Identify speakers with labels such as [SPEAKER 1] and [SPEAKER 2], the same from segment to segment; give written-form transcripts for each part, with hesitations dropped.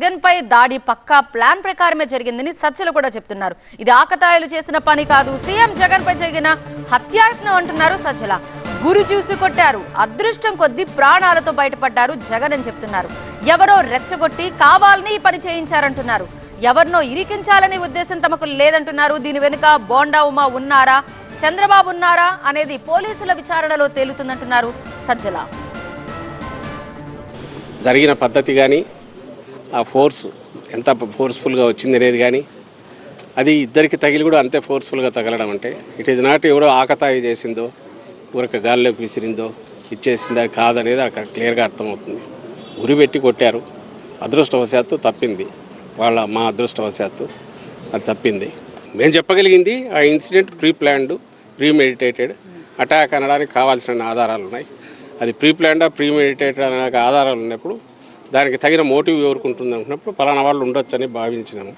[SPEAKER 1] జగన్ పై దాడి పక్కా ప్లాన్ ప్రకారమే జరిగిందని సజ్జలు కూడా చెప్తున్నారు. ఇది ఆకతాయిలు చేసిన పని కాదు, సీఎం జగన్ పై జరిగిన హత్యాయత్నం అంటున్నారు సజ్జల. గురి చూసి కొట్టారు, అదృష్టం కొద్దీ ప్రాణాలతో బయటపడ్డారు జగన్ అని చెప్తున్నారు. ఎవరో రెచ్చగొట్టి కావాలని ఈ పని చేయించారంటున్నారు. ఎవరినో ఇరికించాలనే ఉద్దేశం తమకు లేదంటున్నారు. దీని వెనుక బోండా ఉమా ఉన్నారా, చంద్రబాబు ఉన్నారా అనేది పోలీసుల విచారణలో తేలుతుందంటున్నారు సజ్జల.
[SPEAKER 2] జరిగిన పద్ధతి కానీ ఆ ఫోర్స్ ఎంత ఫోర్స్ఫుల్గా వచ్చింది అనేది కానీ అది ఇద్దరికి తగిలి కూడా అంతే ఫోర్స్ఫుల్గా తగలడం అంటే ఇట్ ఈజ్ నాట్ ఎవరో ఆకతాయి చేసిందో ఊరక గాల్లోకి విసిరిందో ఇచ్చేసిందో అది కాదనేది అక్కడ క్లియర్గా అర్థమవుతుంది. గురి పెట్టి కొట్టారు, అదృష్టవశాత్తు తప్పింది. మా అదృష్టవశాత్తు అది తప్పింది. మేము చెప్పగలిగింది ఆ incident pre planned, pre meditated attack అనడానికి కావాల్సిన ఆధారాలు ఉన్నాయి. అది ప్రీ ప్లాన్డా ప్రీ మెడిటేటెడ్ అనే ఆధారాలు ఉన్నప్పుడు దానికి తగిన మోటివ్ ఎవరుకుంటుంది అనుకున్నప్పుడు పలానా వాళ్ళు ఉండొచ్చు అని భావించినాము.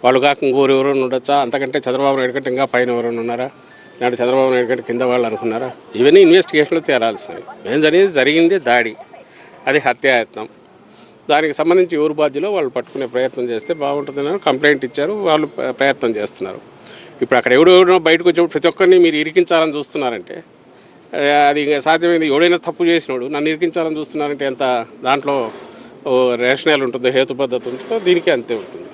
[SPEAKER 2] వాళ్ళు కాక ఇంకోరు ఎవరైనా ఉండొచ్చా, అంతకంటే చంద్రబాబు నాయుడు కంటే ఇంకా పైన ఎవరైనా ఉన్నారా, నాడు చంద్రబాబు నాయుడు కంటే కింద వాళ్ళు అనుకున్నారా, ఇవన్నీ ఇన్వెస్టిగేషన్లో తేరాల్సినవి. మేము జరిగింది దాడి, అది హత్యాయత్నం. దానికి సంబంధించి ఎవరు బాధ్యులో వాళ్ళు పట్టుకునే ప్రయత్నం చేస్తే బాగుంటుందని కంప్లైంట్ ఇచ్చారు, వాళ్ళు ప్రయత్నం చేస్తున్నారు. ఇప్పుడు అక్కడ ఎవడెవడో బయటకు వచ్చినప్పుడు ప్రతి ఒక్కరిని మీరు ఇరికించాలని చూస్తున్నారంటే అది సాధ్యమైంది. ఎవడైనా తప్పు చేసినాడు నన్ను ఇరికించాలని చూస్తున్నారంటే ఎంత దాంట్లో రేషనల్ ఉంటుందో, హేతుబద్ధత ఉంటుందో దీనికి అంతే ఉంటుంది.